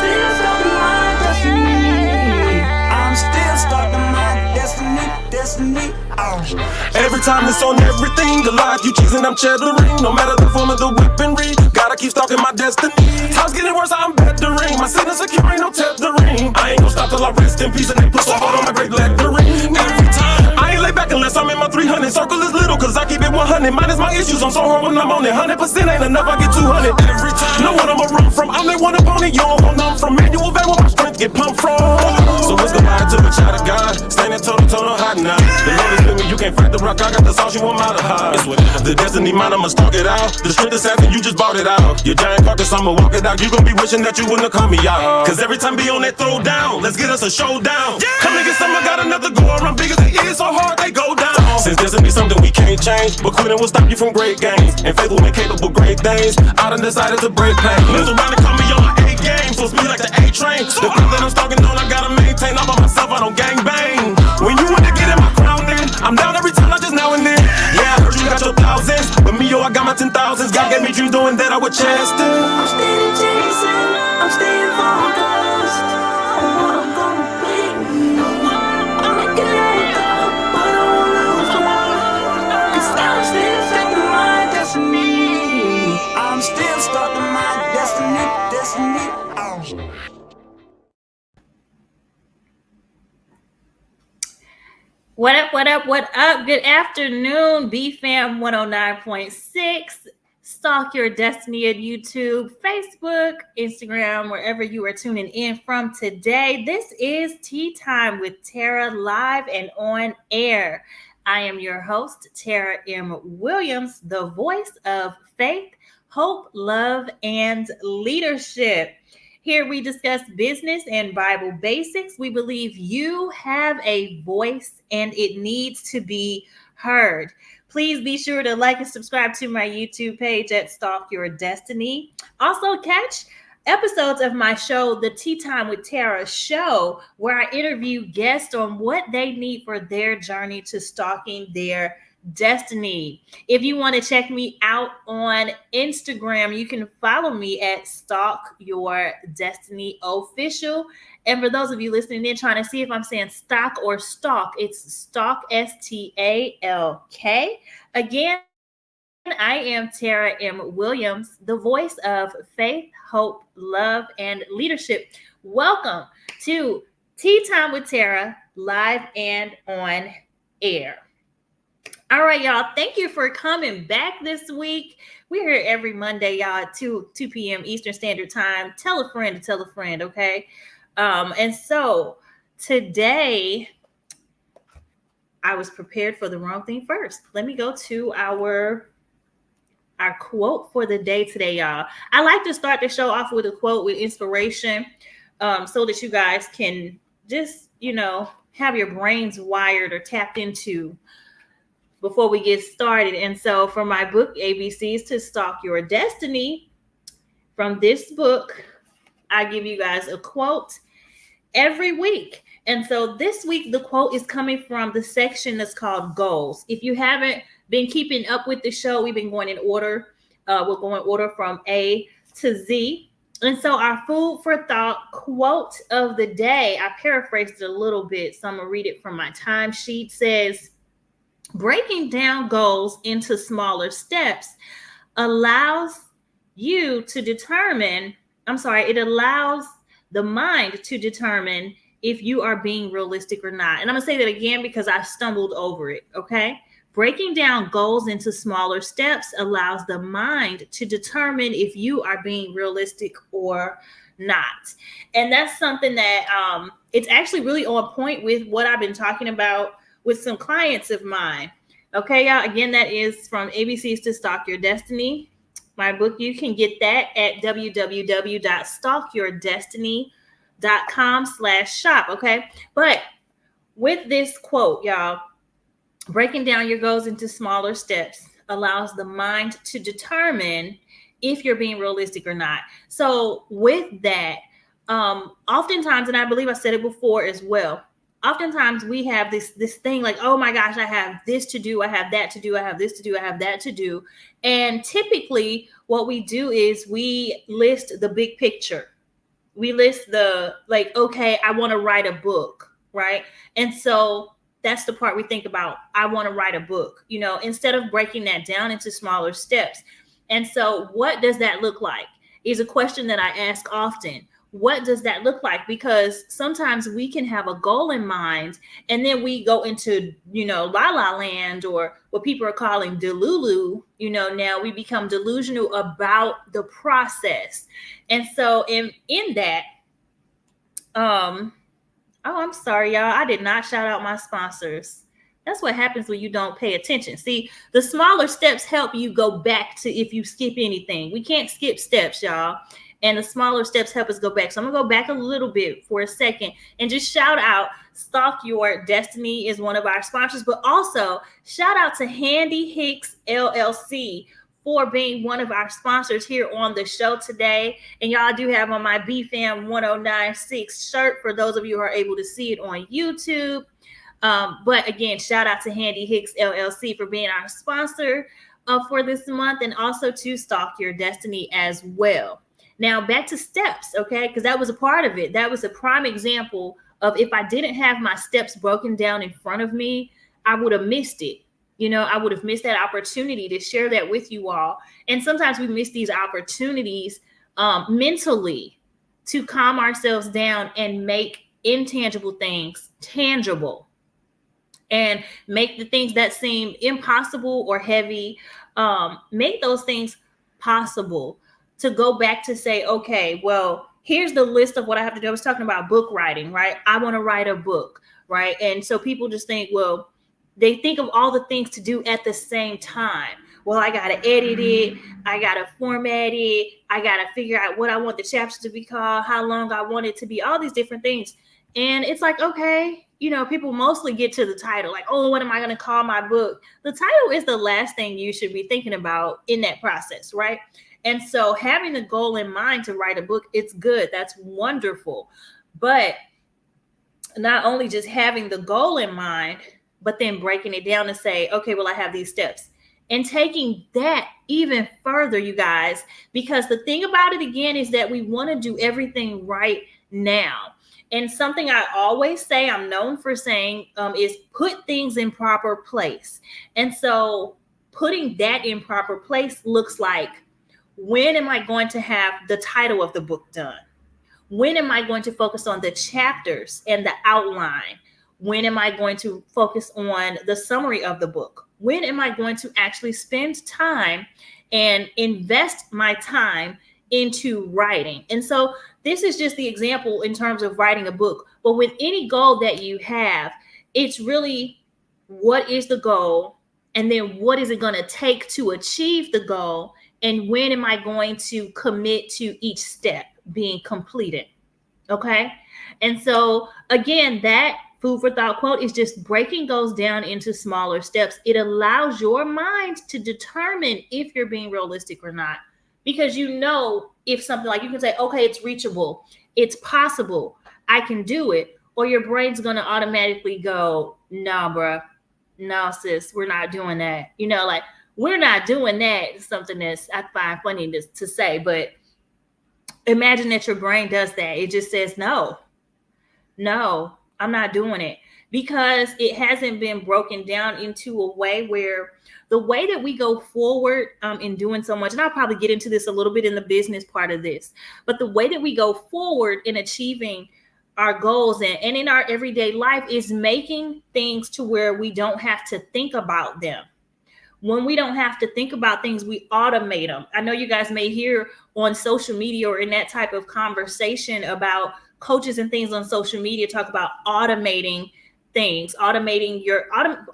still stuck in my destiny. I'm still stuck in my destiny. Every time it's on everything, the life you choosing, I'm cheddaring. No matter the form of the weaponry, gotta keep stalking my destiny. Time's getting worse, I'm bettering. My sin is secure, ain't no tethering. I ain't gon' stop till I rest in peace and they put so hard on my great lettering. Every time, I ain't lay back unless I'm in my 300. Circle is little, cause I keep it 100. Mine is my issues, I'm so hard when I'm on it. 100% ain't enough, I get 200. Every time, know what I'ma run from. I'm that one opponent, you don't want none from. Manual van where my strength get pumped from. So let's go back to the child of God. Standing toe to toe, hot now. The Lord is with me, you can't fight the rock. I got the sauce, you want to hide. The destiny mine, I'ma stalk it out. The strength is having, you just bought it out. Your giant carcass, I'ma walk it out. You gon' be wishing that you wouldn't have called me out. Cause every time be on that throw down, let's get us a showdown. Come and get some, I got another go around. Big as they is, so hard they go down. Since destiny something we can't change, but quitting will stop you from great gains. And faith will make capable great things. I done decided to break pain. Lives around and call me on my A game. So speed like the A train. The path that I'm stalking on, I gotta maintain. I'm by myself, I don't gang bang. When you want to get in my crown, then I'm down every time, not just now and then. Yeah, I heard you got your thousands, but me, yo, I got my 10,000s. God gave me dreams doing that I would chase them. I'm steady chasing, I'm staying focused on what I'm gonna be. I'm making it up, but I won't lose hope. Cause I'm still stuck in my destiny. I'm still stuck in my destiny. What up, what up, what up? Good afternoon, BFAM 109.6. Stalk Your Destiny at YouTube, Facebook, Instagram, wherever you are tuning in from today. This is Tea Time with Tarah, live and on air. I am your host, Tarah M. Williams, the voice of faith, hope, love, and leadership. Here we discuss business and Bible basics. We believe you have a voice and it needs to be heard. Please be sure to like and subscribe to my YouTube page at Stalk Your Destiny. Also catch episodes of my show, The Tea Time with Tarah show, where I interview guests on what they need for their journey to stalking their destiny. If you want to check me out on Instagram, you can follow me at Stalk Your Destiny Official. And for those of you listening in trying to see if I'm saying stock or stalk, it's Stalk, STALK. Again, I am Tarah M. Williams, the voice of faith, hope, love, and leadership. Welcome to Tea Time with Tarah, live and on air. All right, y'all. Thank you for coming back this week. We're here every Monday, y'all, at 2 p.m. Eastern Standard Time. Tell a friend to tell a friend, okay? And so today, I was prepared for the wrong thing first. Let me go to our quote for the day today, y'all. I like to start the show off with a quote with inspiration so that you guys can just, have your brains wired or tapped into before we get started. And so for my book, ABCs to Stalk Your Destiny, from this book, I give you guys a quote every week. And so this week, the quote is coming from the section that's called Goals. If you haven't been keeping up with the show, we've been going in order. We're going order from A to Z. And so our food for thought quote of the day, I paraphrased it a little bit, so I'm going to read it from my timesheet, says, breaking down goals into smaller steps allows it allows the mind to determine if you are being realistic or not. And I'm going to say that again because I stumbled over it, okay? Breaking down goals into smaller steps allows the mind to determine if you are being realistic or not. And that's something that it's actually really on point with what I've been talking about with some clients of mine. Okay, y'all. Again, that is from ABCs to Stalk Your Destiny. My book, you can get that at www.stalkyourdestiny.com/shop. Okay. But with this quote, y'all, breaking down your goals into smaller steps allows the mind to determine if you're being realistic or not. So with that, oftentimes, and I believe I said it before as well, oftentimes we have this thing like, oh my gosh, I have this to do, I have that to do, I have this to do, I have that to do. And typically what we do is we list the big picture. we list the, like, okay, I want to write a book, right? And so that's the part we think about. I want to write a book, instead of breaking that down into smaller steps. And so what does that look like is a question that I ask often. What does that look like? Because sometimes we can have a goal in mind and then we go into, la la land, or what people are calling delulu. Now we become delusional about the process. And so in that, oh, I'm sorry, y'all. I did not shout out my sponsors. That's what happens when you don't pay attention. See, the smaller steps help you go back to if you skip anything. We can't skip steps, y'all. And the smaller steps help us go back. So I'm going to go back a little bit for a second and just shout out Stalk Your Destiny is one of our sponsors, but also shout out to Handy Hicks LLC for being one of our sponsors here on the show today. And y'all do have on my BFAM 1096 shirt for those of you who are able to see it on YouTube. But again, shout out to Handy Hicks LLC for being our sponsor for this month, and also to Stalk Your Destiny as well. Now back to steps, okay? Because that was a part of it. That was a prime example of if I didn't have my steps broken down in front of me, I would have missed it. I would have missed that opportunity to share that with you all. And sometimes we miss these opportunities mentally to calm ourselves down and make intangible things tangible, and make the things that seem impossible or heavy, make those things possible. To go back to say, okay, well, here's the list of what I have to do. I was talking about book writing, right? I want to write a book, right? And so people just think, well, they think of all the things to do at the same time. Well, I got to edit it. I got to format it. I got to figure out what I want the chapters to be called, how long I want it to be, all these different things. And it's like, okay, people mostly get to the title, like, oh, what am I going to call my book? The title is the last thing you should be thinking about in that process, right? And so having the goal in mind to write a book, it's good. That's wonderful. But not only just having the goal in mind, but then breaking it down and say, okay, well, I have these steps. And taking that even further, you guys, because the thing about it again is that we want to do everything right now. And something I always say, I'm known for saying, is put things in proper place. And so putting that in proper place looks like, when am I going to have the title of the book done? When am I going to focus on the chapters and the outline? When am I going to focus on the summary of the book? When am I going to actually spend time and invest my time into writing? And so this is just the example in terms of writing a book. But with any goal that you have, it's really, what is the goal? And then what is it going to take to achieve the goal? And when am I going to commit to each step being completed? Okay. And so again, that food for thought quote is just breaking goals down into smaller steps. It allows your mind to determine if you're being realistic or not, because if something, like, you can say, okay, it's reachable, it's possible, I can do it. Or your brain's going to automatically go, nah, bruh, no, sis, we're not doing that. Like, we're not doing that. It's something that's I find funny to say, but imagine that your brain does that. It just says, no, I'm not doing it, because it hasn't been broken down into a way where the way that we go forward in doing so much, and I'll probably get into this a little bit in the business part of this, but the way that we go forward in achieving our goals and in our everyday life is making things to where we don't have to think about them. When we don't have to think about things, we automate them. I know you guys may hear on social media or in that type of conversation about coaches and things on social media talk about automating things, automating your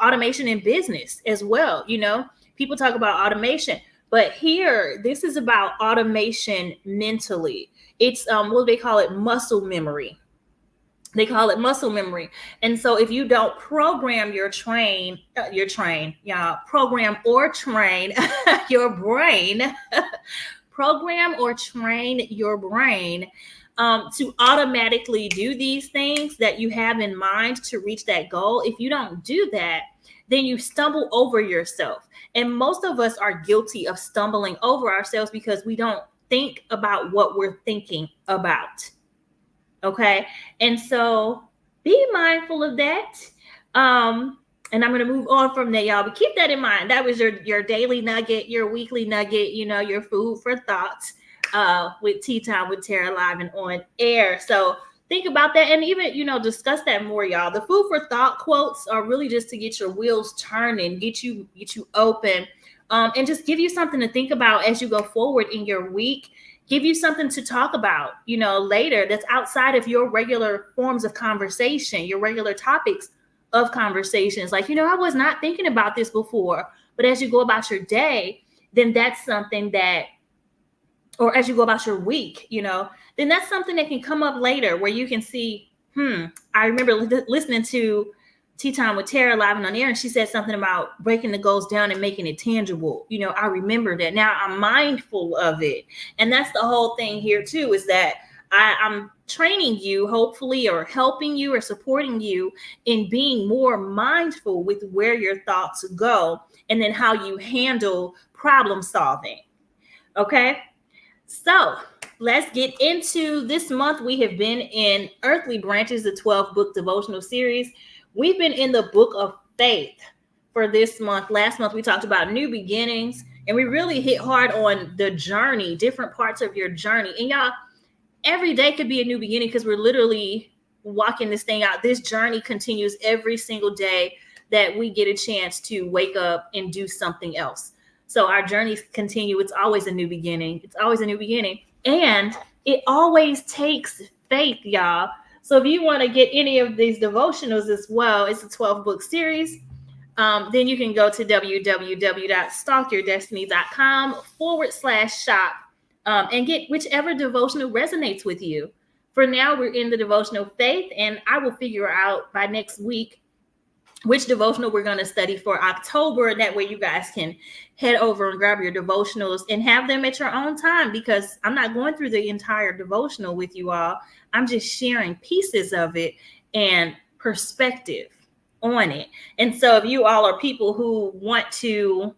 automation in business as well. People talk about automation, but here, this is about automation mentally. It's what they call it, muscle memory. They call it muscle memory. And so if you don't program program or train your brain, program or train your brain to automatically do these things that you have in mind to reach that goal. If you don't do that, then you stumble over yourself. And most of us are guilty of stumbling over ourselves because we don't think about what we're thinking about. Okay. And so be mindful of that. And I'm going to move on from there, y'all. But keep that in mind. That was your daily nugget, your weekly nugget, your food for thought with Tea Time with Tarah live and on air. So think about that and even, discuss that more, y'all. The food for thought quotes are really just to get your wheels turning, get you open, and just give you something to think about as you go forward in your week. Give you something to talk about, later that's outside of your regular forms of conversation, your regular topics of conversations. Like, I was not thinking about this before, but as you go about your day, then that's something that, or as you go about your week, then that's something that can come up later where you can see, I remember listening to Tea Time with Tarah live and on air, and she said something about breaking the goals down and making it tangible. I remember that. Now I'm mindful of it. And that's the whole thing here too, is that I'm training you, hopefully, or helping you or supporting you in being more mindful with where your thoughts go and then how you handle problem solving. Okay. So let's get into this month. We have been in Earthly Branches, the 12-book devotional series. We've been in the book of faith for this month. Last month, we talked about new beginnings, and we really hit hard on the journey, different parts of your journey. And y'all, every day could be a new beginning because we're literally walking this thing out. This journey continues every single day that we get a chance to wake up and do something else. So our journeys continue. It's always a new beginning. It's always a new beginning. And it always takes faith, y'all. So if you want to get any of these devotionals as well, it's a 12-book series. Then you can go to www.stalkyourdestiny.com/shop and get whichever devotional resonates with you. For now, we're in the devotional faith, and I will figure out by next week which devotional we're going to study for October. That way you guys can head over and grab your devotionals and have them at your own time, because I'm not going through the entire devotional with you all. I'm just sharing pieces of it and perspective on it. And so if you all are people who want to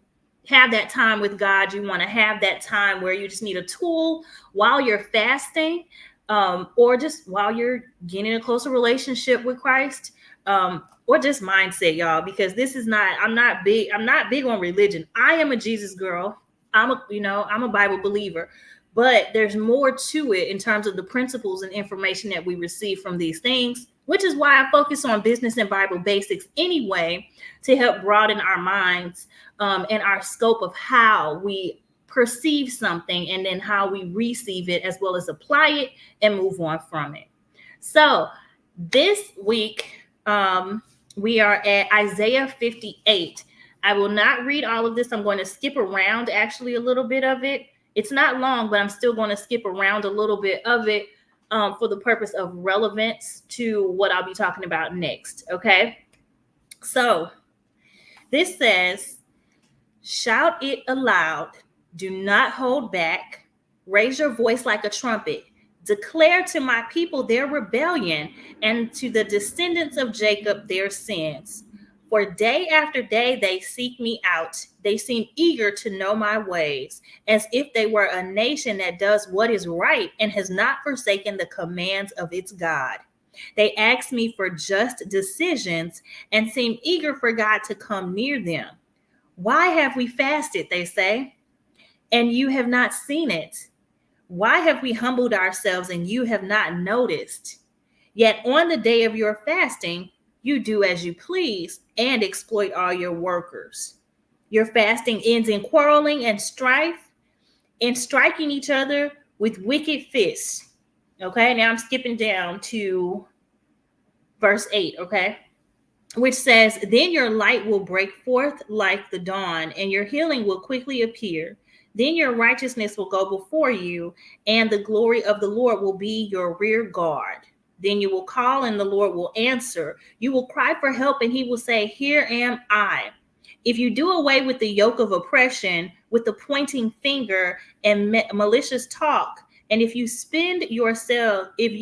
have that time with God, you want to have that time where you just need a tool while you're fasting, or just while you're getting a closer relationship with Christ, or just mindset, y'all, because I'm not big on religion. I am a Jesus girl. I'm a Bible believer, but there's more to it in terms of the principles and information that we receive from these things, which is why I focus on business and Bible basics anyway, to help broaden our minds, and our scope of how we perceive something and then how we receive it, as well as apply it and move on from it. So this week, we are at Isaiah 58. I will not read all of this. I'm going to skip around actually a little bit of it. It's not long, but I'm still going to skip around a little bit of it for the purpose of relevance to what I'll be talking about next. Okay. So this says, shout it aloud. Do not hold back. Raise your voice like a trumpet. Declare to my people their rebellion, and to the descendants of Jacob their sins. For day after day they seek me out. They seem eager to know my ways, as if they were a nation that does what is right and has not forsaken the commands of its God. They ask me for just decisions and seem eager for God to come near them. Why have we fasted, they say, and you have not seen it? Why have we humbled ourselves and you have not noticed? Yet on the day of your fasting, you do as you please and exploit all your workers. Your fasting ends in quarreling and strife and striking each other with wicked fists. Okay, now I'm skipping down to verse 8, okay? Which says, then your light will break forth like the dawn, and your healing will quickly appear. Then your righteousness will go before you, and the glory of the Lord will be your rear guard. Then you will call, and the Lord will answer. You will cry for help, and he will say, here am I. If you do away with the yoke of oppression, with the pointing finger and malicious talk, and if you spend yourselves in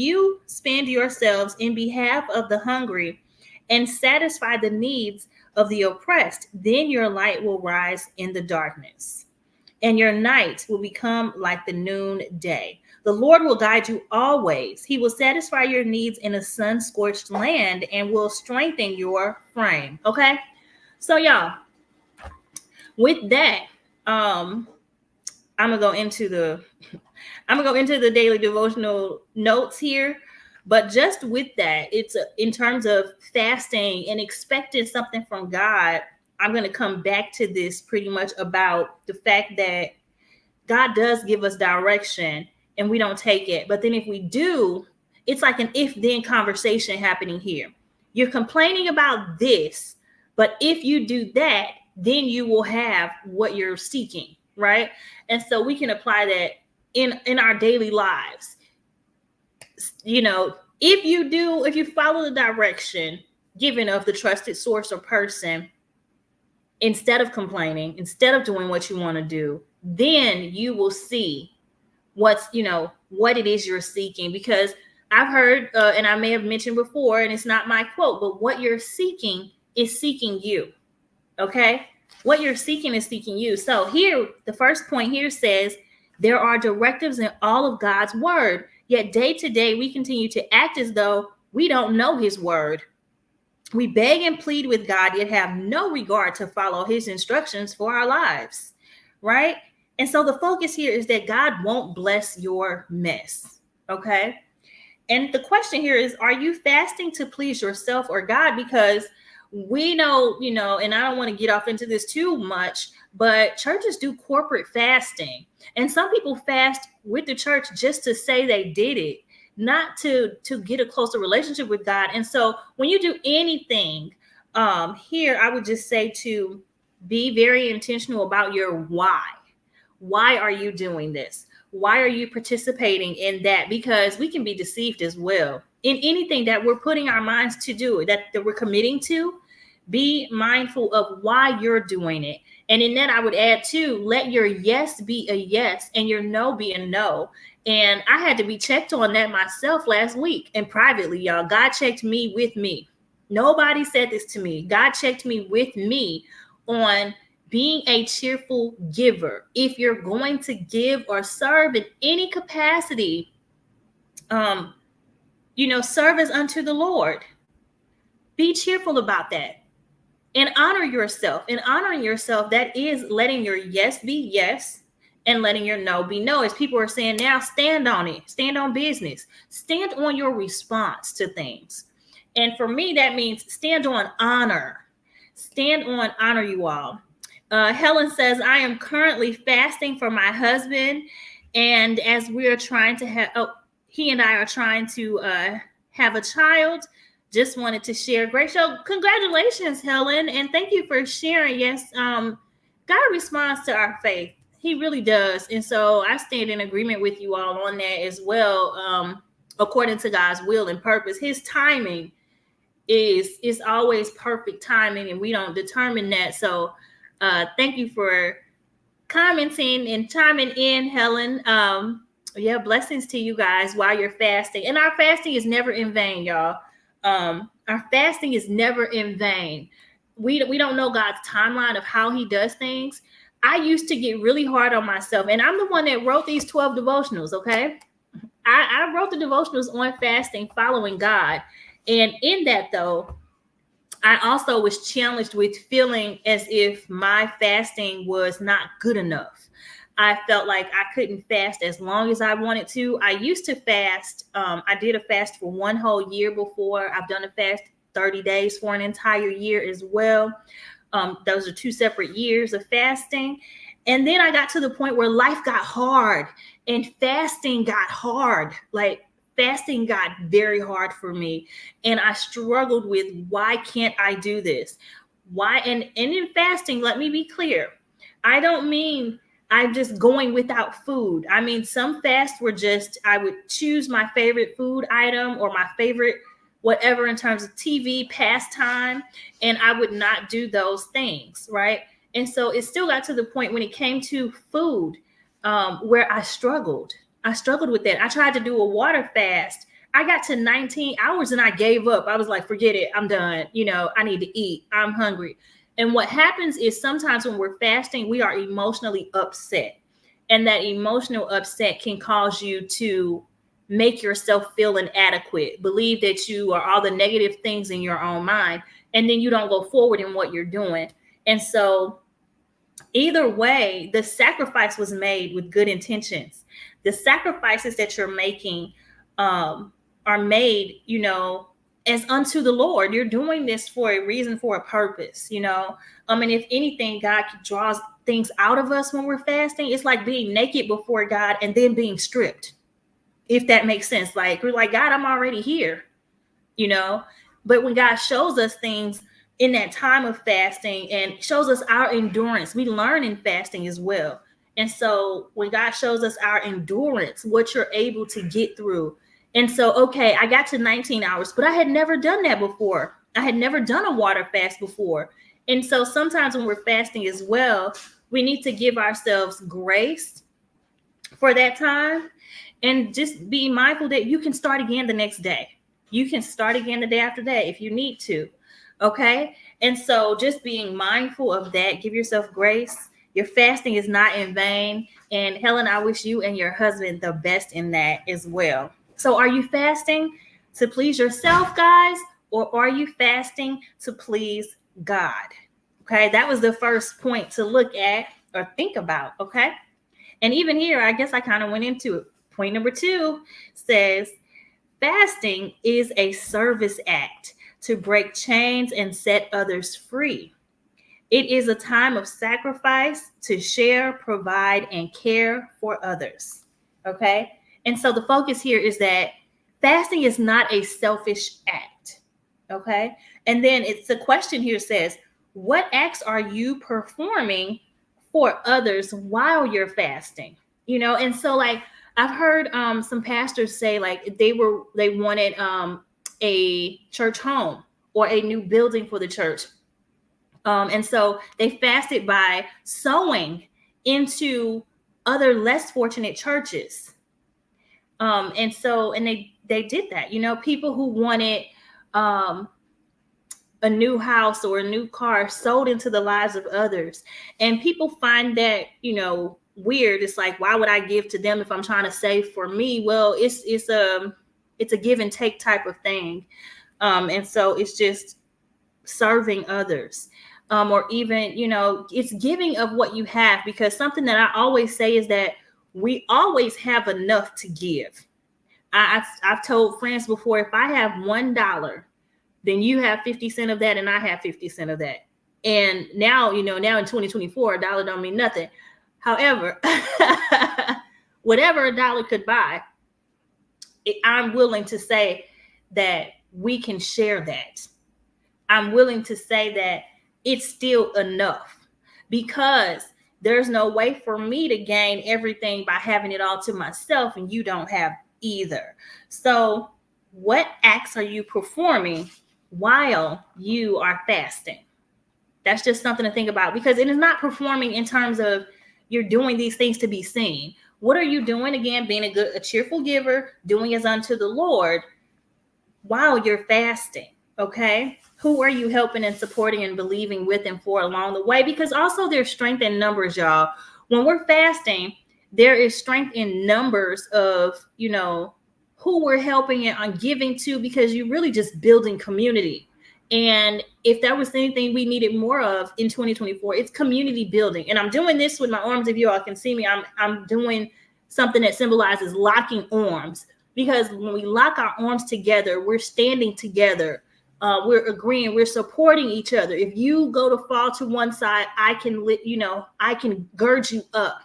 behalf of the hungry and satisfy the needs of the oppressed, then your light will rise in the darkness, and your night will become like the noonday. The Lord will guide you always. He will satisfy your needs in a sun-scorched land and will strengthen your frame. Okay? So y'all, with that, I'm gonna go into the daily devotional notes here. But just with that, it's in terms of fasting and expecting something from God. I'm going to come back to this pretty much about the fact that God does give us direction and we don't take it. But then if we do, it's like an if-then conversation happening here. You're complaining about this, but if you do that, then you will have what you're seeking, right? And so we can apply that in our daily lives. You know, if you follow the direction given of the trusted source or person, instead of complaining, instead of doing what you want to do, then you will see what it is you're seeking. Because I've heard, and I may have mentioned before, and it's not my quote, but what you're seeking is seeking you. Okay? What you're seeking is seeking you. So here, the first point here says, there are directives in all of God's word, yet day to day we continue to act as though we don't know his word. We beg and plead with God, yet have no regard to follow his instructions for our lives, right? And so the focus here is that God won't bless your mess, okay? And the question here is, are you fasting to please yourself or God? Because we know, and I don't want to get off into this too much, but churches do corporate fasting. And some people fast with the church just to say they did it, not to get a closer relationship with God. And so when you do anything here, I would just say to be very intentional about your why. Why are you doing this? Why are you participating in that? Because we can be deceived as well in anything that we're putting our minds to do, that we're committing to. Be mindful of why you're doing it. And in that, I would add too, let your yes be a yes and your no be a no. And I had to be checked on that myself last week, and privately, y'all. God checked me with me. Nobody said this to me. God checked me with me on being a cheerful giver. If you're going to give or serve in any capacity, serve as unto the Lord. Be cheerful about that. And honor yourself. And honoring yourself, that is letting your yes be yes and letting your no be no. As people are saying now, stand on it. Stand on business. Stand on your response to things. And for me, that means stand on honor. Stand on honor, you all. Helen says, I am currently fasting for my husband. And as we are trying to he and I are trying to have a child. Just wanted to share. Great show. Congratulations, Helen. And thank you for sharing. Yes, God responds to our faith. He really does. And so I stand in agreement with you all on that as well. According to God's will and purpose, his timing is always perfect timing, and we don't determine that. So thank you for commenting and chiming in, Helen. Blessings to you guys while you're fasting. And our fasting is never in vain, y'all. Our fasting is never in vain. We don't know God's timeline of how he does things. I used to get really hard on myself, and I'm the one that wrote these 12 devotionals, okay? I wrote the devotionals on fasting, following God. And in that, though, I also was challenged with feeling as if my fasting was not good enough. I felt like I couldn't fast as long as I wanted to. I used to fast. I did a fast for one whole year before. I've done a fast 30 days for an entire year as well. Those are two separate years of fasting. And then I got to the point where life got hard and fasting got hard. Like fasting got very hard for me. And I struggled with, why can't I do this? Why? And in fasting, let me be clear. I don't mean I'm just going without food. I mean, some fasts were just, I would choose my favorite food item or my favorite whatever in terms of TV, pastime, and I would not do those things, right? And so it still got to the point when it came to food where I struggled. I struggled with that. I tried to do a water fast. I got to 19 hours and I gave up. I was like, forget it. I'm done. I need to eat. I'm hungry. And what happens is sometimes when we're fasting, we are emotionally upset. And that emotional upset can cause you to make yourself feel inadequate, believe that you are all the negative things in your own mind, and then you don't go forward in what you're doing. And so either way, the sacrifice was made with good intentions. The sacrifices that you're making are made, as unto the Lord. You're doing this for a reason, for a purpose, And if anything, God draws things out of us when we're fasting. It's like being naked before God and then being stripped, if that makes sense. Like, we're like, God, I'm already here, you know. But when God shows us things in that time of fasting and shows us our endurance, we learn in fasting as well. And so when God shows us our endurance, what you're able to get through. And so, okay, I got to 19 hours, but I had never done that before. I had never done a water fast before. And so sometimes when we're fasting as well, we need to give ourselves grace for that time, and just be mindful that you can start again the next day. You can start again the day after that if you need to. Okay. And so just being mindful of that, give yourself grace. Your fasting is not in vain. And Helen, I wish you and your husband the best in that as well. So are you fasting to please yourself, guys, or are you fasting to please God? Okay. That was the first point to look at or think about. Okay. And even here, I guess I kind of went into it. Point number 2 says, fasting is a service act to break chains and set others free. It is a time of sacrifice to share, provide, and care for others. Okay? And so the focus here is that fasting is not a selfish act. Okay? And then it's the question here says, what acts are you performing for others while you're fasting? And so, like, I've heard some pastors say, like, they wanted a church home or a new building for the church. And so they fasted by sowing into other less fortunate churches. And they did that. People who wanted a new house or a new car sowed into the lives of others. And people find that, weird. It's like, why would I give to them if I'm trying to save for me? Well, it's a give and take type of thing. And so it's just serving others. Or even, it's giving of what you have, because something that I always say is that we always have enough to give. I've told friends before, if I have $1, then you have 50 cents of that and I have 50 cents of that. And now, now in 2024, a dollar don't mean nothing. However, whatever a dollar could buy, I'm willing to say that we can share that. I'm willing to say that it's still enough, because there's no way for me to gain everything by having it all to myself and you don't have either. So what acts are you performing while you are fasting? That's just something to think about, because it is not performing in terms of you're doing these things to be seen. What are you doing? Again, being a cheerful giver, doing as unto the Lord while you're fasting. Okay. Who are you helping and supporting and believing with and for along the way? Because also there's strength in numbers, y'all. When we're fasting, there is strength in numbers of, who we're helping and on giving to, because you're really just building community. And if that was anything we needed more of in 2024, it's community building. And I'm doing this with my arms. If you all can see me, I'm doing something that symbolizes locking arms, because when we lock our arms together, we're standing together. We're agreeing, we're supporting each other. If you go to fall to one side, I can gird you up.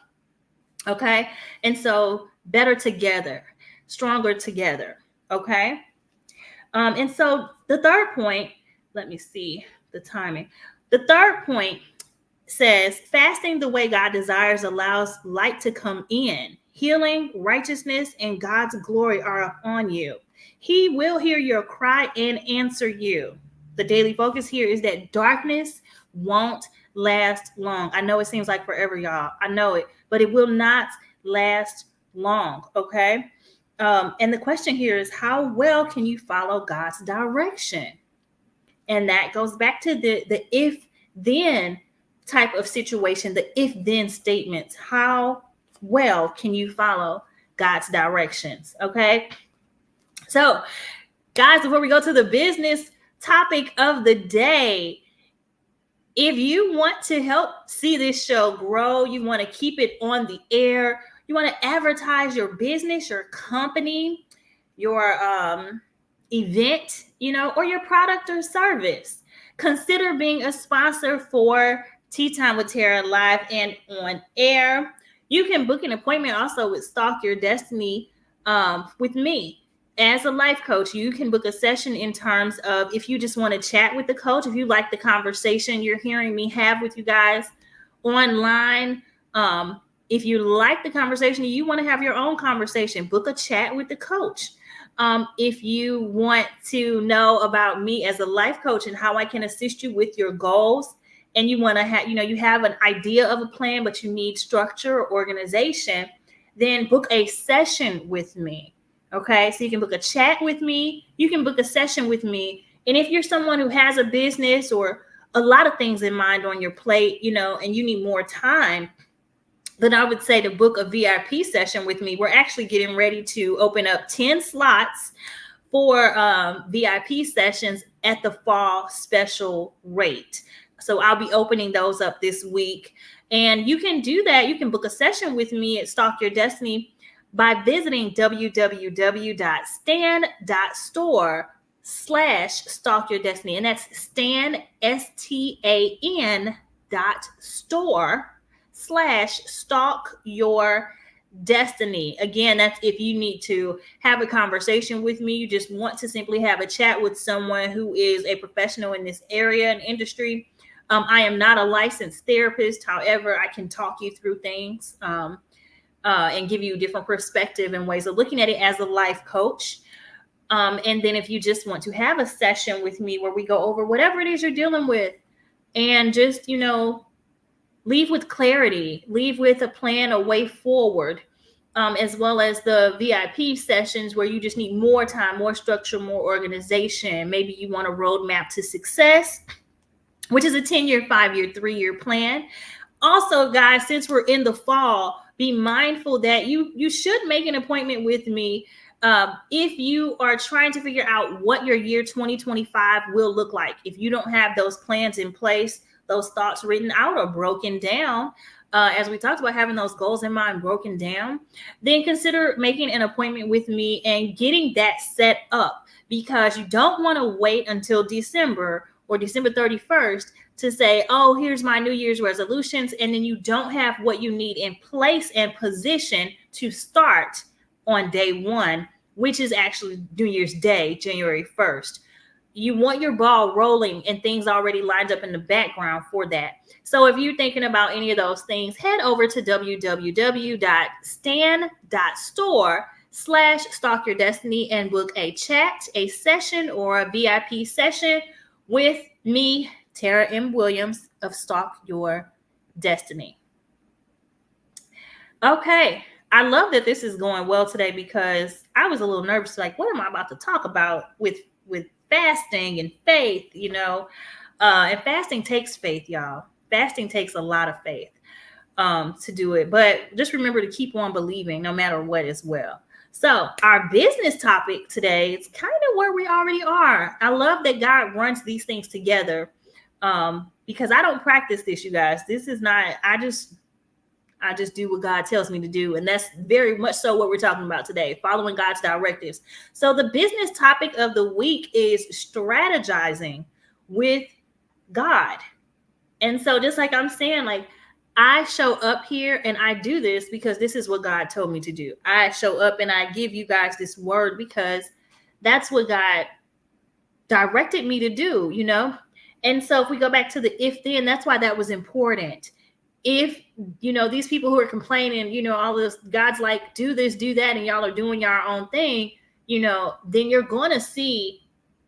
Okay. And so better together, stronger together. Okay. And so the third point, let me see the timing. The third point says, fasting the way God desires allows light to come in. Healing, righteousness, and God's glory are upon you. He will hear your cry and answer you. The daily focus here is that darkness won't last long. I know it seems like forever, y'all. I know it, but it will not last long. Okay. And the question here is, how well can you follow God's direction? And that goes back to the if then type of situation, the if then statements. How well can you follow God's directions? Okay. So, guys, before we go to the business topic of the day, if you want to help see this show grow, you want to keep it on the air, you want to advertise your business, your company, your event, or your product or service, consider being a sponsor for Tea Time with Tarah live and on air. You can book an appointment also with Stalk Your Destiny with me. As a life coach, you can book a session in terms of if you just want to chat with the coach, if you like the conversation you're hearing me have with you guys online. If you like the conversation, you want to have your own conversation, book a chat with the coach. If you want to know about me as a life coach and how I can assist you with your goals, and you want to have, you have an idea of a plan, but you need structure or organization, then book a session with me. Okay, so you can book a chat with me, you can book a session with me. And if you're someone who has a business or a lot of things in mind on your plate, and you need more time, then I would say to book a VIP session with me. We're actually getting ready to open up 10 slots for VIP sessions at the fall special rate. So I'll be opening those up this week. And you can do that. You can book a session with me at Stalk Your Destiny by visiting www.stan.store/Stalk Your Destiny. And that's Stan, STAN.store/Stalk Your Destiny. Again, that's if you need to have a conversation with me, you just want to simply have a chat with someone who is a professional in this area and industry. I am not a licensed therapist. However, I can talk you through things and give you a different perspective and ways of looking at it as a life coach. And then if you just want to have a session with me where we go over whatever it is you're dealing with and just, leave with clarity, leave with a plan, a way forward, as well as the VIP sessions where you just need more time, more structure, more organization. Maybe you want a roadmap to success, which is a 10-year, 5-year, 3-year plan. Also, guys, since we're in the fall, be mindful that you should make an appointment with me if you are trying to figure out what your year 2025 will look like. If you don't have those plans in place, those thoughts written out or broken down, as we talked about having those goals in mind broken down, then consider making an appointment with me and getting that set up, because you don't want to wait until December or December 31st to say, oh, here's my New Year's resolutions, and then you don't have what you need in place and position to start on day one, which is actually New Year's Day, January 1st. You want your ball rolling and things already lined up in the background for that. So if you're thinking about any of those things, head over to www.stan.store/Stalk Your Destiny and book a chat, a session, or a VIP session with me, Tarah M. Williams of Stalk Your Destiny. Okay. I love that this is going well today because I was a little nervous. Like, what am I about to talk about with fasting and faith, and fasting takes faith, y'all. Fasting takes a lot of faith to do it. But just remember to keep on believing no matter what as well. So our business topic today is kind of where we already are. I love that God runs these things together because I don't practice this, you guys. This is not, I just do what God tells me to do. And that's very much so what we're talking about today, following God's directives. So the business topic of the week is strategizing with God. And so just like I'm saying, like, I show up here and I do this because this is what God told me to do. I show up and I give you guys this word because that's what God directed me to do, And so if we go back to the if then, that's why that was important. If, these people who are complaining, all this, God's like, do this, do that, and y'all are doing your own thing, then you're going to see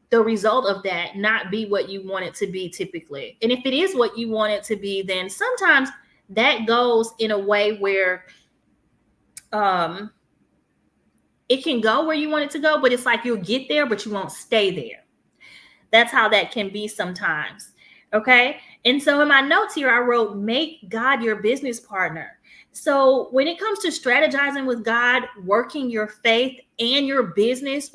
the result of that not be what you want it to be typically. And if it is what you want it to be, then sometimes that goes in a way where it can go where you want it to go, but it's like you'll get there, but you won't stay there. That's how that can be sometimes. Okay. And so in my notes here, I wrote, make God your business partner. So when it comes to strategizing with God, working your faith and your business,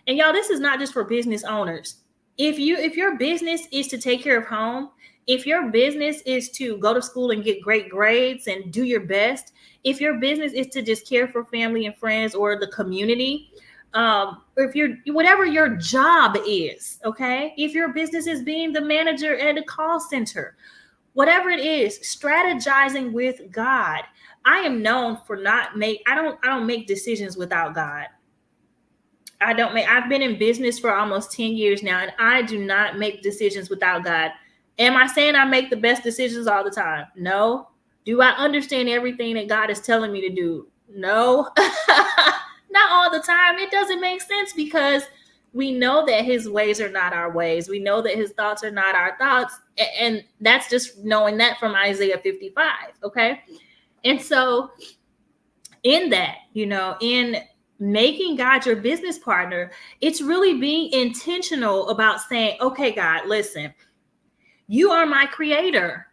and y'all, this is not just for business owners. If your business is to take care of home, if your business is to go to school and get great grades and do your best, if your business is to just care for family and friends or the community, or if you're whatever your job is, okay, if your business is being the manager at a call center, whatever it is, strategizing with God. I am known for I don't make decisions without God. I've been in business for almost 10 years now, and I do not make decisions without God. Am I saying I make the best decisions all the time? No. Do I understand everything that God is telling me to do? No. Not all the time. It doesn't make sense because we know that his ways are not our ways. We know that his thoughts are not our thoughts. And that's just knowing that from Isaiah 55. Okay. And so in that, in making God your business partner, it's really being intentional about saying, okay, God, listen, you are my creator,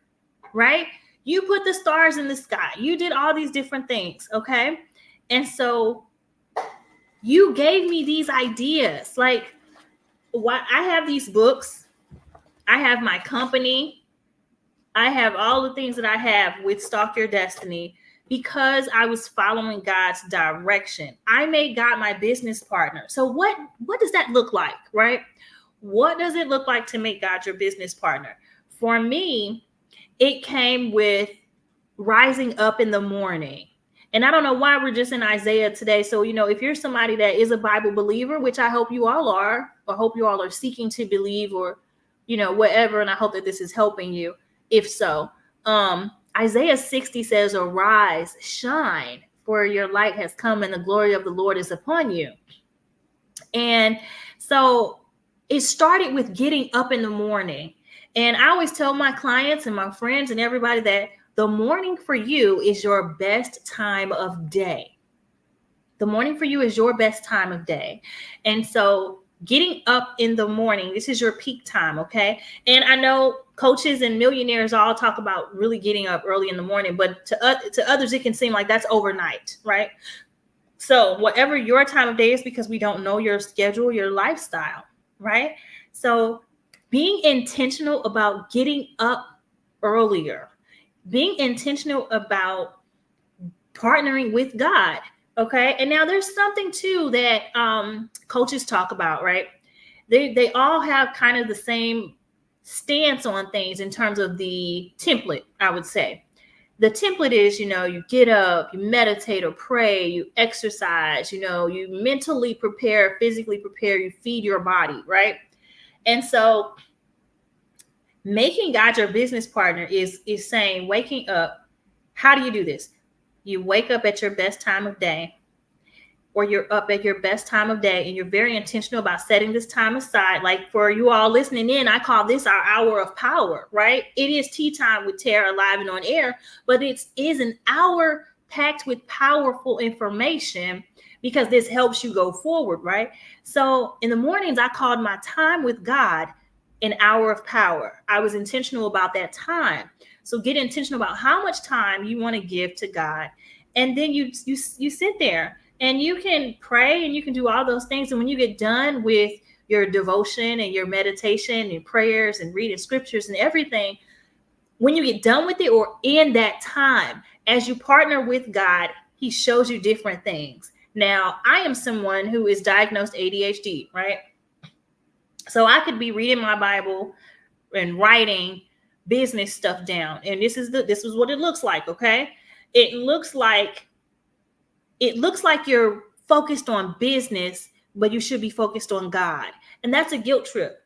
right? You put the stars in the sky. You did all these different things. Okay. And so you gave me these ideas. Like, what I have these books, I have my company, I have all the things that I have with Stalk Your Destiny because I was following God's direction. I made God my business partner. So what does that look like, right? What does it look like to make God your business partner? For me, it came with rising up in the morning. And I don't know why we're just in Isaiah today. So, if you're somebody that is a Bible believer, which I hope you all are, or hope you all are seeking to believe, or, whatever. And I hope that this is helping you. If so, Isaiah 60 says, arise, shine, for your light has come and the glory of the Lord is upon you. And so it started with getting up in the morning. And I always tell my clients and my friends and everybody that the morning for you is your best time of day. The morning for you is your best time of day. And so getting up in the morning, this is your peak time, okay? And I know coaches and millionaires all talk about really getting up early in the morning, but to others, it can seem like that's overnight, right? So whatever your time of day is, because we don't know your schedule, your lifestyle, right? So being intentional about getting up earlier, being intentional about partnering with God. Okay. And now there's something too that coaches talk about, right? They all have kind of the same stance on things in terms of the template, I would say. The template is, you get up, you meditate or pray, you exercise, you mentally prepare, physically prepare, you feed your body, right? And so making God your business partner is saying, waking up. How do you do this? You wake up at your best time of day, or you're up at your best time of day, and you're very intentional about setting this time aside. Like for you all listening in, I call this our hour of power, right? It is Tea Time with Tarah, live and on air, but it is an hour packed with powerful information because this helps you go forward, right? So in the mornings, I called my time with God an hour of power. I was intentional about that time. So get intentional about how much time you want to give to God. And then you sit there and you can pray and you can do all those things. And when you get done with your devotion and your meditation and prayers and reading scriptures and everything, when you get done with it, or in that time, as you partner with God, he shows you different things. Now, I am someone who is diagnosed ADHD, right? So I could be reading my Bible and writing business stuff down. And this is what it looks like. Okay. It looks like you're focused on business, but you should be focused on God. And that's a guilt trip.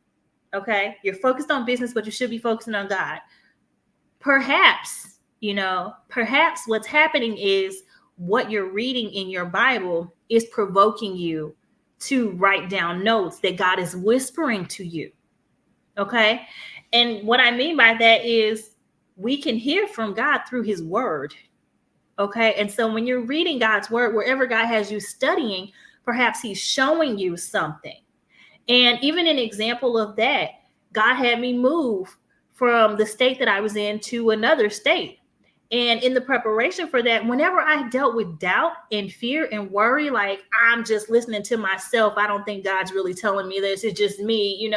Okay. You're focused on business, but you should be focusing on God. Perhaps what's happening is what you're reading in your Bible is provoking you to write down notes that God is whispering to you. Okay. And what I mean by that is we can hear from God through his word. Okay. And so when you're reading God's word, wherever God has you studying, perhaps he's showing you something. And even an example of that, God had me move from the state that I was in to another state. And in the preparation for that, whenever I dealt with doubt and fear and worry, like I'm just listening to myself, I don't think God's really telling me this, it's just me,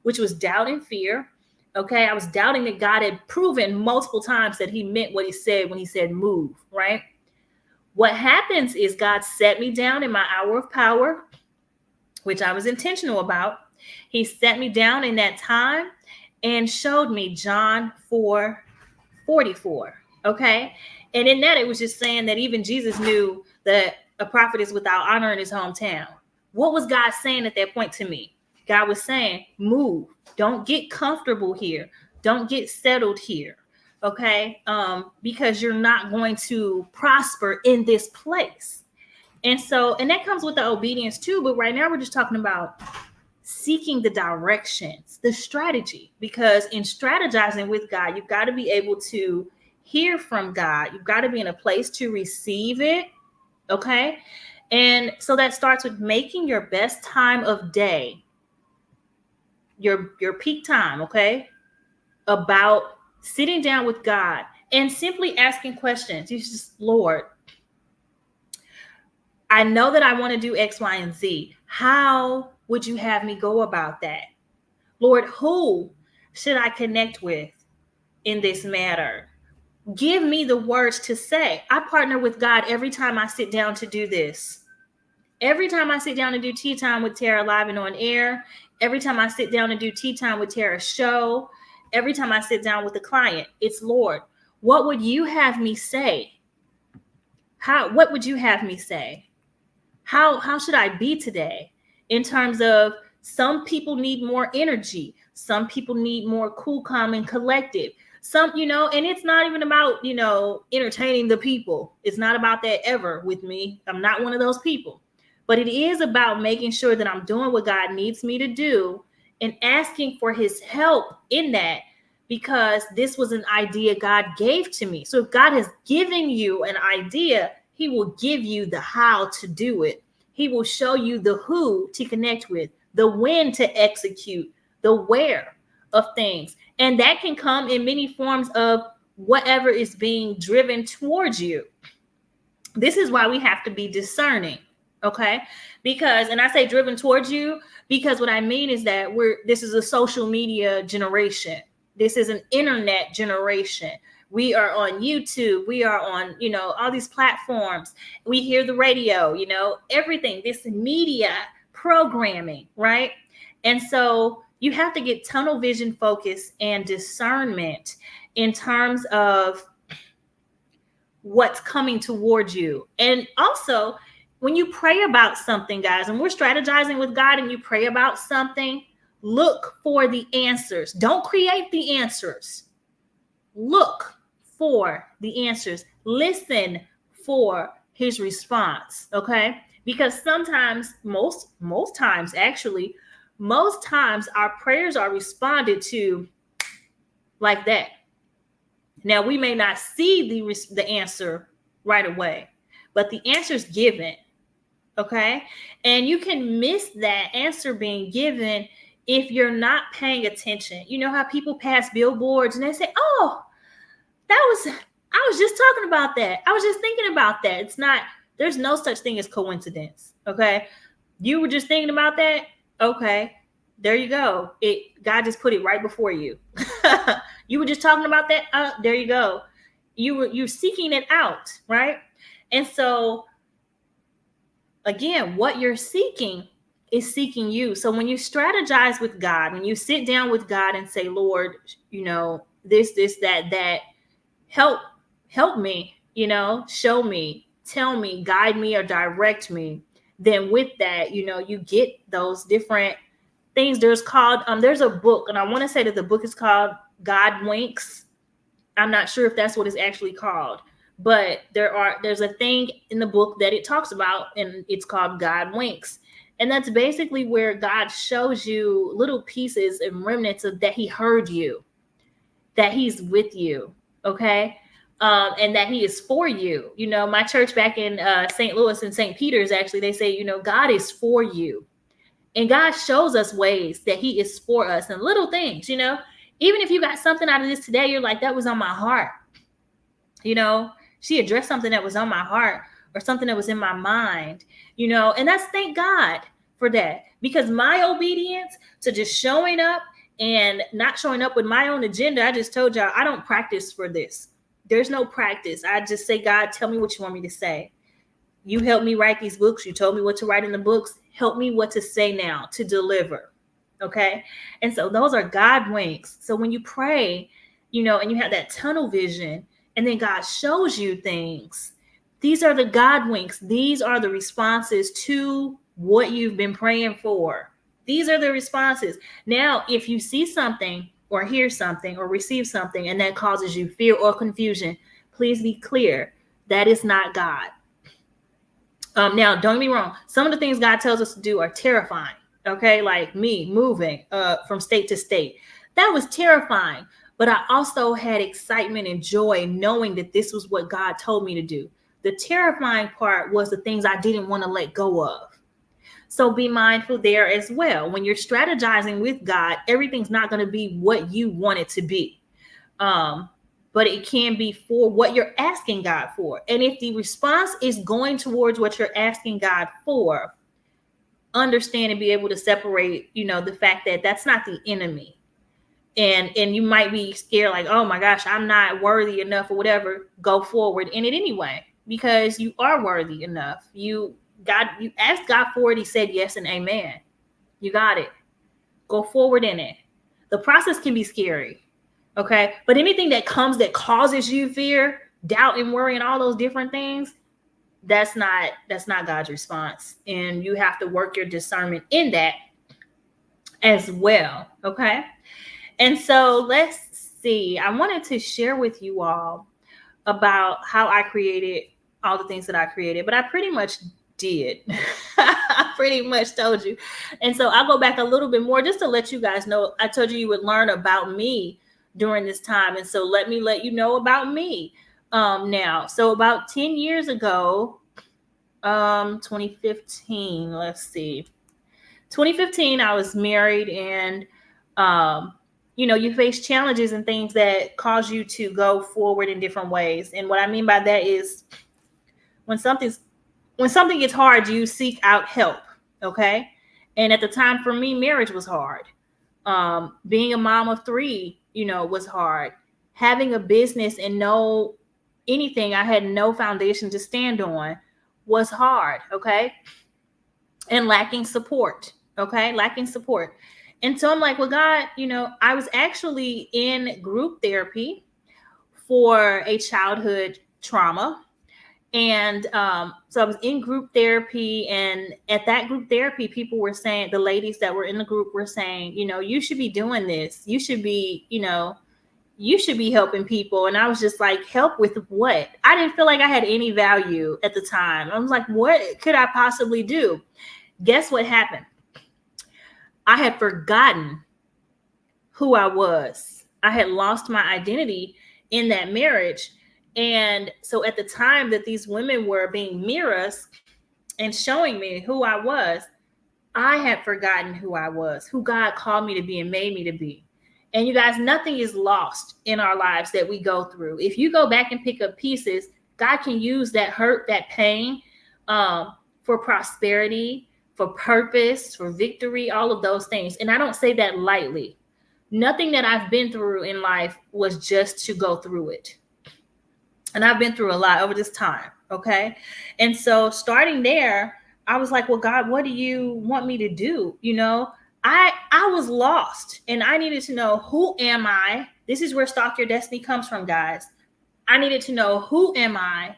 which was doubt and fear. Okay. I was doubting that God had proven multiple times that he meant what he said when he said move, right? What happens is God set me down in my hour of power, which I was intentional about. He set me down in that time and showed me John 4:44. Okay. And in that, it was just saying that even Jesus knew that a prophet is without honor in his hometown. What was God saying at that point to me? God was saying, move. Don't get comfortable here. Don't get settled here. Okay. Because you're not going to prosper in this place. And that comes with the obedience too. But right now we're just talking about seeking the directions, the strategy, because in strategizing with God, you've got to be able to hear from God. You've got to be in a place to receive it. Okay. And so that starts with making your best time of day, your peak time. Okay. About sitting down with God and simply asking questions. You just, Lord, I know that I want to do X, Y, and Z. How would you have me go about that? Lord, who should I connect with in this matter? Give me the words to say. I partner with God every time I sit down to do this. Every time I sit down to do Tea Time with Tarah live and on air, every time I sit down to do Tea Time with Tarah show, every time I sit down with a client, it's Lord, what would you have me say? What would you have me say? How should I be today in terms of some people need more energy. Some people need more cool, calm, and collective. And it's not even about, entertaining the people. It's not about that ever with me. I'm not one of those people. But it is about making sure that I'm doing what God needs me to do and asking for his help in that, because this was an idea God gave to me. So if God has given you an idea, he will give you the how to do it. He will show you the who to connect with, the when to execute, the where of things. And that can come in many forms of whatever is being driven towards you. This is why we have to be discerning. Okay. And I say driven towards you, because what I mean is that this is a social media generation. This is an internet generation. We are on YouTube. We are on, all these platforms. We hear the radio, everything, this media programming, right? And so you have to get tunnel vision focus and discernment in terms of what's coming towards you. And also, when you pray about something, guys, and we're strategizing with God and you pray about something, look for the answers. Don't create the answers. Look for the answers. Listen for his response. Okay. Because sometimes, most times our prayers are responded to like that. Now, we may not see the answer right away, but the answer is given. Okay. And you can miss that answer being given if you're not paying attention. You know how people pass billboards and they say, oh, I was just talking about that. I was just thinking about that. There's no such thing as coincidence. Okay. You were just thinking about that. Okay. There you go. God just put it right before you. You were just talking about that. There you go. You're seeking it out. Right. And so again, what you're seeking is seeking you. So when you strategize with God, when you sit down with God and say, Lord, this, that, help me, show me, tell me, guide me, or direct me. Then with that, you get those different things. There's a book, and I want to say that the book is called God Winks. I'm not sure if that's what it's actually called, but there's a thing in the book that it talks about, and it's called God Winks. And that's basically where God shows you little pieces and remnants of that he heard you, that he's with you. Okay. And that he is for you. My church back in St. Louis and St. Peter's, actually, they say, God is for you. And God shows us ways that he is for us and little things, even if you got something out of this today, you're like, that was on my heart. You know, she addressed something that was on my heart or something that was in my mind, you know, and that's thank God for that, because my obedience to just showing up and not showing up with my own agenda, I just told y'all, I don't practice for this. There's no practice. I just say, God, tell me what you want me to say. You helped me write these books. You told me what to write in the books. Help me what to say now to deliver. Okay. And so those are God winks. So when you pray, you know, and you have that tunnel vision, and then God shows you things, these are the God winks. These are the responses to what you've been praying for. These are the responses. Now, if you see something or hear something or receive something and that causes you fear or confusion, please be clear that is not God. Now, don't get me wrong. Some of the things God tells us to do are terrifying. Okay, like me moving from state to state. That was terrifying. But I also had excitement and joy knowing that this was what God told me to do. The terrifying part was the things I didn't want to let go of. So be mindful there as well. When you're strategizing with God, everything's not going to be what you want it to be. But it can be for what you're asking God for. And if the response is going towards what you're asking God for, understand and be able to separate, you know, the fact that that's not the enemy. And you might be scared, like, oh my gosh, I'm not worthy enough or whatever. Go forward in it anyway, because you are worthy enough. You asked God for it. He said yes and amen. You got it. Go forward in it. The process can be scary. Okay. But anything that comes that causes you fear, doubt, and worry, and all those different things, that's not God's response. And you have to work your discernment in that as well. Okay. And so let's see. I wanted to share with you all about how I created all the things that I created, but I pretty much did. I pretty much told you. And so I'll go back a little bit more just to let you guys know. I told you would learn about me during this time. And so let me let you know about me now. So about 10 years ago, 2015, let's see. 2015, I was married, and you know, you face challenges and things that cause you to go forward in different ways. And what I mean by that is when something gets hard, you seek out help. Okay. And at the time for me, marriage was hard. Being a mom of 3, you know, was hard. Having a business and no anything, I had no foundation to stand on, was hard. Okay. And lacking support. Okay. Lacking support. And so I'm like, well, God, you know, I was actually in group therapy for a childhood trauma. And so I was in group therapy. And at that group therapy, people were saying, the ladies that were in the group were saying, you know, you should be doing this. You should be, you know, you should be helping people. And I was just like, help with what? I didn't feel like I had any value at the time. I was like, what could I possibly do? Guess what happened? I had forgotten who I was. I had lost my identity in that marriage. And so at the time that these women were being mirrors and showing me who I was, I had forgotten who I was, who God called me to be and made me to be. And you guys, nothing is lost in our lives that we go through. If you go back and pick up pieces, God can use that hurt, that pain, for prosperity, for purpose, for victory, all of those things. And I don't say that lightly. Nothing that I've been through in life was just to go through it. And I've been through a lot over this time. Okay. And so starting there, I was like, well, God, what do you want me to do? You know, I was lost, and I needed to know, who am I? This is where Stalk Your Destiny comes from, guys. I needed to know, who am I?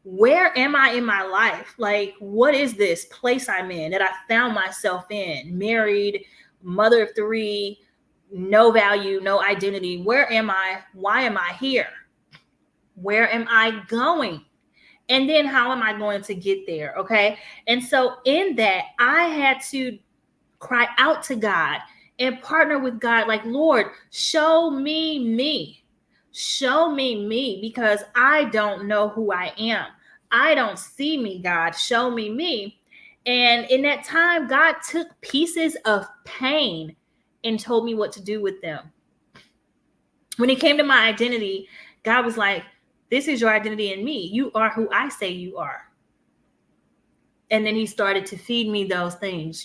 Where am I in my life? Like, what is this place I'm in that I found myself in? Married, mother of 3, no value, no identity. Where am I? Why am I here? Where am I going? And then how am I going to get there? Okay. And so in that, I had to cry out to God and partner with God. Like, Lord, show me me. Show me me, because I don't know who I am. I don't see me, God. Show me me. And in that time, God took pieces of pain and told me what to do with them. When it came to my identity, God was like, This is your identity in me. You are who I say you are. And then he started to feed me those things,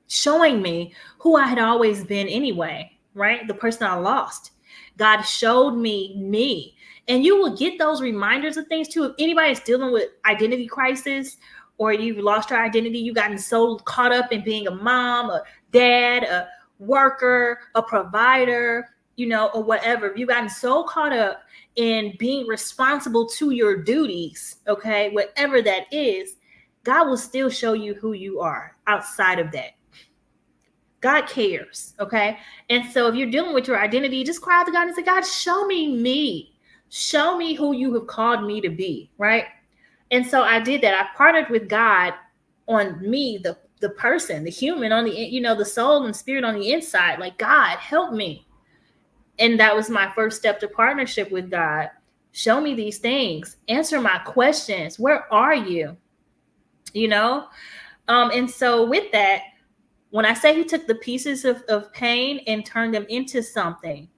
showing me who I had always been anyway, right? The person I lost. God showed me. And you will get those reminders of things too. If anybody's dealing with identity crisis, or you've lost your identity, you've gotten so caught up in being a mom, a dad, a worker, a provider, or whatever. You've gotten so caught up in being responsible to your duties, okay, whatever that is, God will still show you who you are outside of that. God cares, okay? And so if you're dealing with your identity, just cry out to God and say, God, show me. Show me who you have called me to be, right? And so I did that. I partnered with God on me, the person, the human on the, the soul and spirit on the inside. Like, God, help me. And that was my first step to partnership with God. Show me these things. Answer my questions. Where are you? And so with that, when I say he took the pieces of pain and turned them into something,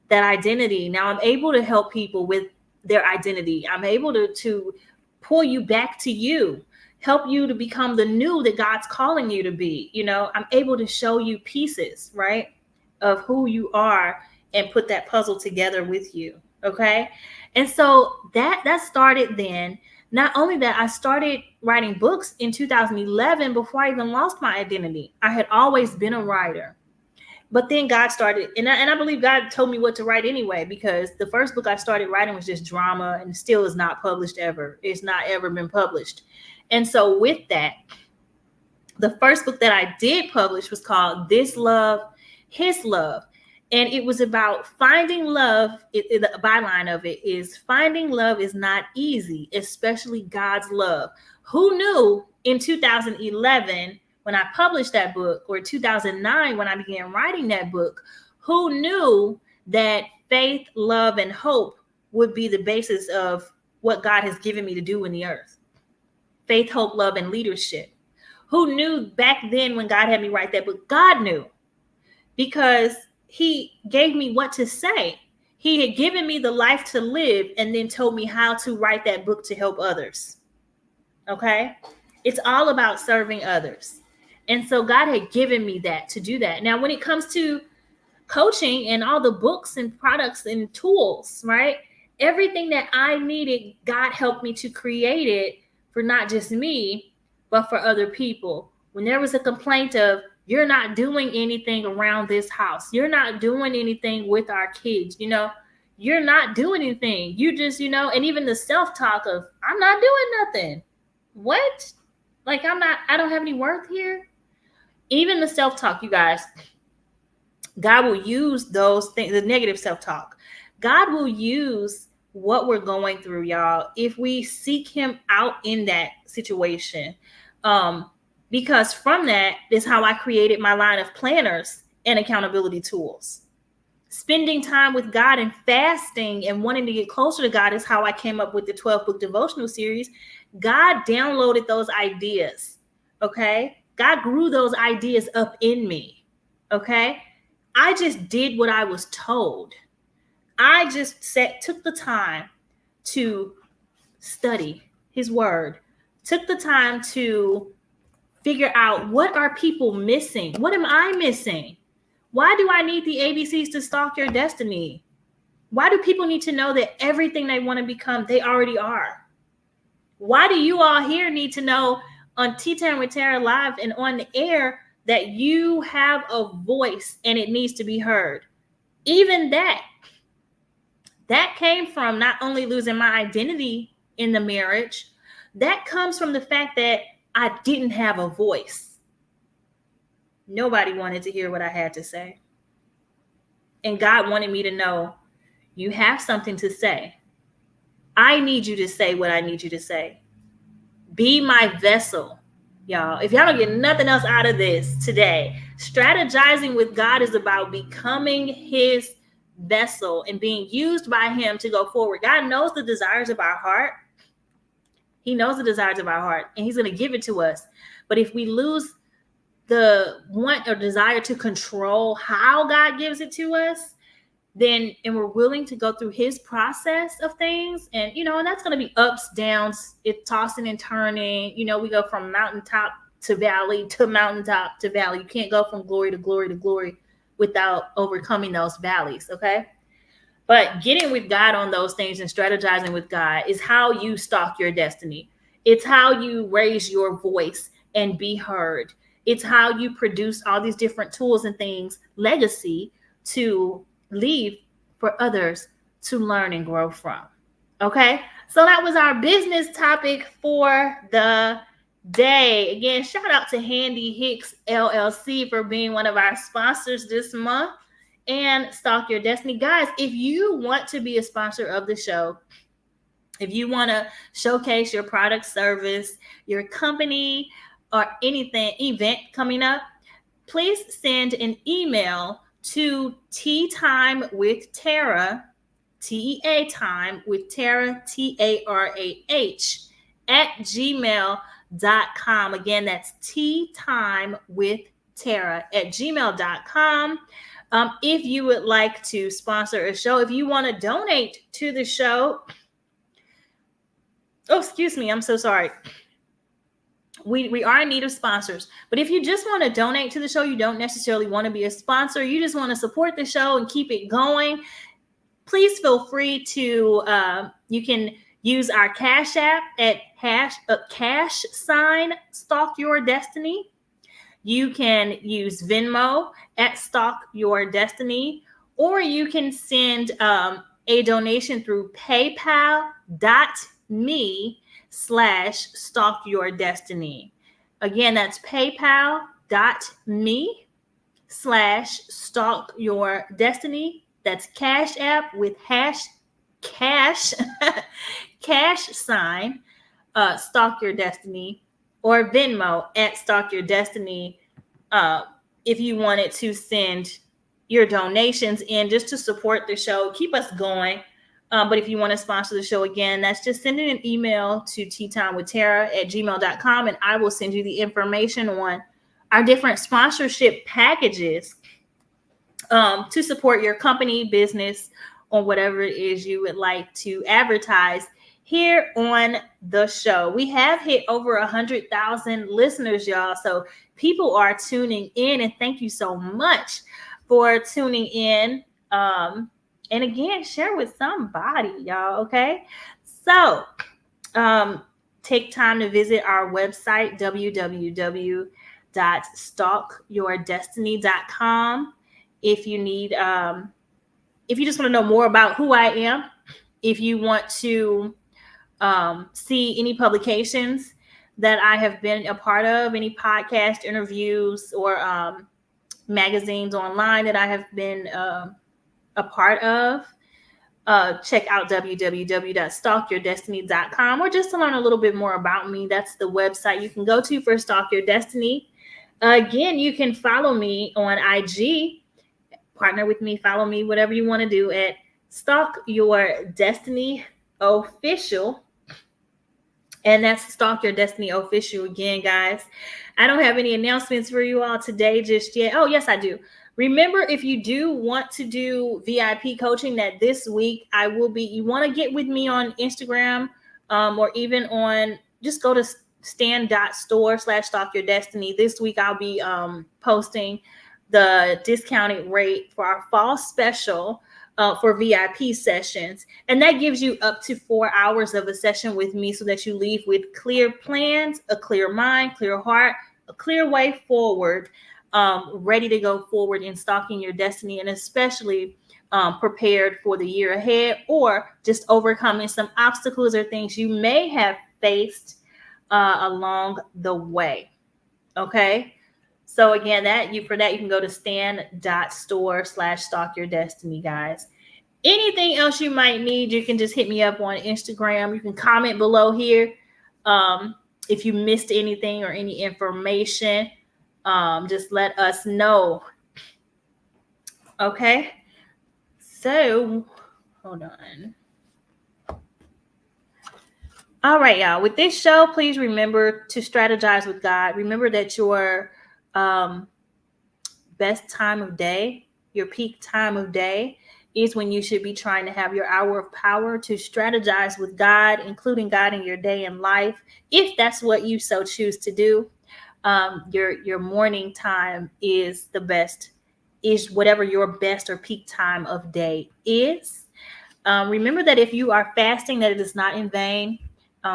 that identity, now I'm able to help people with their identity. I'm able to pull you back to you, help you to become the new that God's calling you to be. I'm able to show you pieces, right, of who you are and put that puzzle together with you. Okay. And so that started then. Not only that, I started writing books in 2011 before I even lost my identity. I had always been a writer. But then God started, and I believe God told me what to write anyway, because the first book I started writing was just drama and still is not published ever. It's not ever been published. And so with that, the first book that I did publish was called This Love, His Love. And it was about finding love. The byline of it is finding love is not easy, especially God's love. Who knew in 2011 when I published that book, or 2009 when I began writing that book, who knew that faith, love, and hope would be the basis of what God has given me to do in the earth? Faith, hope, love, and leadership. Who knew back then when God had me write that book? God knew, because he gave me what to say. He had given me the life to live and then told me how to write that book to help others. Okay? It's all about serving others. And so God had given me that to do that. Now, when it comes to coaching and all the books and products and tools, right? Everything that I needed, God helped me to create it for not just me, but for other people. When there was a complaint of, you're not doing anything around this house, you're not doing anything with our kids, you're not doing anything. You just, and even the self-talk of, I'm not doing nothing. What? Like, I don't have any worth here. Even the self-talk, you guys, God will use those things, the negative self-talk. God will use what we're going through, y'all, if we seek him out in that situation. Because from that is how I created my line of planners and accountability tools. Spending time with God and fasting and wanting to get closer to God is how I came up with the 12-book devotional series. God downloaded those ideas, okay? God grew those ideas up in me, okay? I just did what I was told. I just took the time to study his word, took the time to figure out, what are people missing? What am I missing? Why do I need the ABCs to stalk your destiny? Why do people need to know that everything they want to become, they already are? Why do you all here need to know on Tea Time with Tarah Live and on the air that you have a voice and it needs to be heard? Even that came from not only losing my identity in the marriage, that comes from the fact that I didn't have a voice. Nobody wanted to hear what I had to say. And God wanted me to know, you have something to say. I need you to say what I need you to say. Be my vessel, y'all. If y'all don't get nothing else out of this today, strategizing with God is about becoming his vessel and being used by him to go forward. God knows the desires of our heart. He knows the desires of our heart, and he's going to give it to us. But if we lose the want or desire to control how God gives it to us, then and we're willing to go through his process of things, and and that's going to be ups, downs, it tossing and turning. We go from mountaintop to valley to mountaintop to valley. You can't go from glory to glory to glory without overcoming those valleys, okay? But getting with God on those things and strategizing with God is how you stalk your destiny. It's how you raise your voice and be heard. It's how you produce all these different tools and things, legacy, to leave for others to learn and grow from. Okay? So that was our business topic for the day. Again, shout out to Handy Hicks LLC for being one of our sponsors this month, and Stalk Your Destiny. Guys, if you want to be a sponsor of the show, if you want to showcase your product, service, your company, or anything, event coming up, please send an email to Tea Time with Tarah, TEA Time with Tarah, TARAH, at gmail.com. Again, that's Tea Time with Tarah at gmail.com. If you would like to sponsor a show, if you want to donate to the show, oh, excuse me, I'm so sorry. We are in need of sponsors, but if you just want to donate to the show, you don't necessarily want to be a sponsor, you just want to support the show and keep it going, please feel free to, you can use our Cash App at cash sign Stalk Your Destiny. You can use Venmo at Stalk Your Destiny, or you can send a donation through paypal.me/Stalk Your Destiny. Again, that's paypal.me/Stalk Your Destiny. That's Cash App with cash sign Stalk Your Destiny, or Venmo at Stalk Your Destiny, if you wanted to send your donations in just to support the show, keep us going. But if you want to sponsor the show, again, that's just sending an email to teatimewithtara@gmail.com, and I will send you the information on our different sponsorship packages to support your company, business, or whatever it is you would like to advertise here on the show. We have hit over 100,000 listeners, y'all. So people are tuning in, and thank you so much for tuning in. And again, share with somebody, y'all. Okay. So take time to visit our website, www.stalkyourdestiny.com. If you need, if you just want to know more about who I am, if you want to see any publications that I have been a part of, any podcast interviews or magazines online that I have been a part of, check out www.stalkyourdestiny.com, or just to learn a little bit more about me. That's the website you can go to for Stalk Your Destiny. Again, you can follow me on IG, partner with me, follow me, whatever you want to do, at Stalk Your Destiny Official. And that's Stalk Your Destiny Official. Again, guys, I don't have any announcements for you all today just yet. Oh, yes, I do. Remember, if you do want to do VIP coaching, that this week I will be, you want to get with me on Instagram, or even on, just go to stan.store/Stalk Your Destiny. This week I'll be posting the discounted rate for our fall special for VIP sessions. And that gives you up to 4 hours of a session with me, so that you leave with clear plans, a clear mind, clear heart, a clear way forward, ready to go forward in stalking your destiny, and especially prepared for the year ahead, or just overcoming some obstacles or things you may have faced along the way. Okay. So again, you can go to stan.store/Stalk Your Destiny, guys. Anything else you might need, you can just hit me up on Instagram. You can comment below here if you missed anything or any information. Just let us know. Okay. So hold on. All right, y'all. With this show, please remember to strategize with God. Remember that your best time of day, your peak time of day, is when you should be trying to have your hour of power to strategize with God, including God in your day and life, if that's what you so choose to do. Your morning time is the best, is whatever your best or peak time of day is. Remember that if you are fasting, that it is not in vain.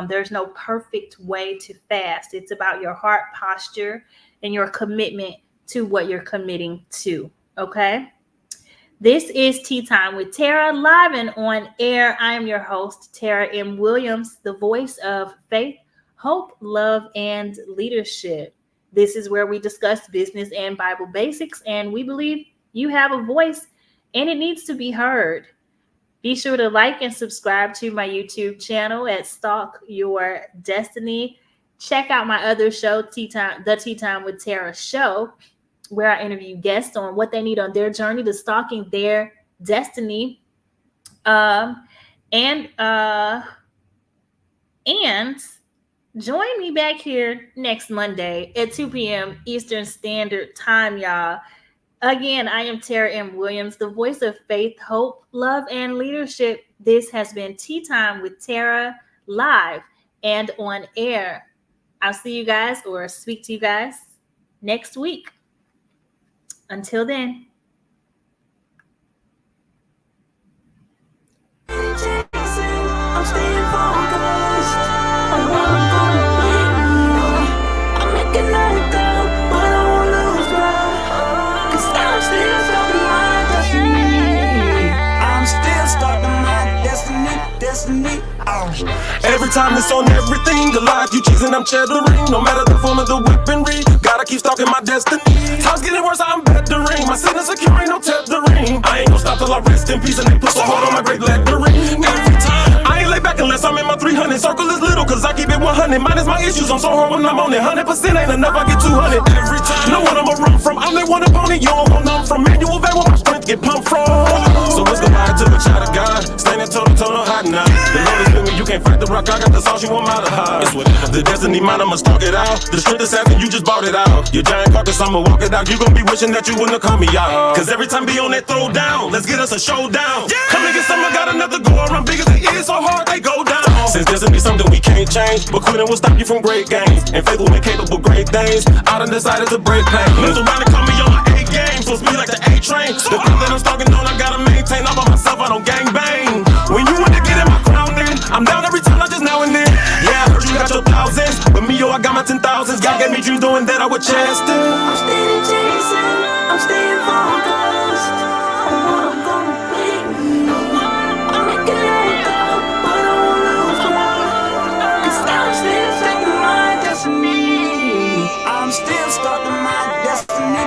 There's no perfect way to fast. It's about your heart posture and your commitment to what you're committing to. Okay. This is Tea Time with Tarah, live and on air. I am your host, Tarah M. Williams, the voice of faith, hope, love, and leadership. This is where we discuss business and Bible basics, and we believe you have a voice and it needs to be heard. Be sure to like and subscribe to my YouTube channel at Stalk Your Destiny. Check out my other show, the Tea Time with Tarah show, where I interview guests on what they need on their journey to stalking their destiny. And join me back here next Monday at 2 p.m. Eastern Standard Time, y'all. Again, I am Tarah M. Williams, the voice of faith, hope, love, and leadership. This has been Tea Time with Tarah, live and on air. I'll see you guys or speak to you guys next week. Until then. I'm staying focused on what I'm gonna be. I'm making that down, but I won't lose ground. 'Cause I'm still starting my destiny. I'm still starting my destiny. Every time it's on everything, the life you choosing, I'm cheddaring. No matter the form of the weaponry, gotta keep stalking my destiny. Time's getting worse, I'm bettering. My sin is secure, ain't no tethering. I ain't gonna stop till I rest in peace and they put so hard on my great lettering. Every time, I ain't lay back unless I'm in my 300. Circle is little, cause I keep it 100. Mine is my issues, I'm so hard when I'm on it. 100% ain't enough, I get 200. Every time, know what I'ma run from. I'm that one opponent, you don't want none from. Manual van where my strength get pumped from. So what's the lie to a child of God? Standing toe to toe, no hiding now. The Lord is with me, you can't fight the rock, I got the sauce, you want to hide. It's whatever. The destiny mine, I'ma stalk it out. The strength assassin, you just bought it out. Your giant carcass, I'ma walk it out. You gon' be wishing that you wouldn't have called me out. Cause every time be on that throw down, let's get us a showdown. Come and get some, I got another go around. Big as they is, so hard they go down. Since destiny something we can't change, but quitting will stop you from great gains. And faith will make capable great things. I done decided to break pain. Move around and call me on my A game. So speed like the A train. The thing that I'm stalking on, I gotta maintain. I'm by myself, I don't gang bang. When you want to get in my crown, then I'm down every time, not just now and then. Yeah, I heard you got your thousands, but me, yo, I got my 10,000s. God gave me dreams doing that, I would chase them. I'm steady chasing, I'm staying focused on what I'm gonna be. I'm making it up, but I won't lose ground. 'Cause I'm still starting my destiny. I'm still starting my destiny.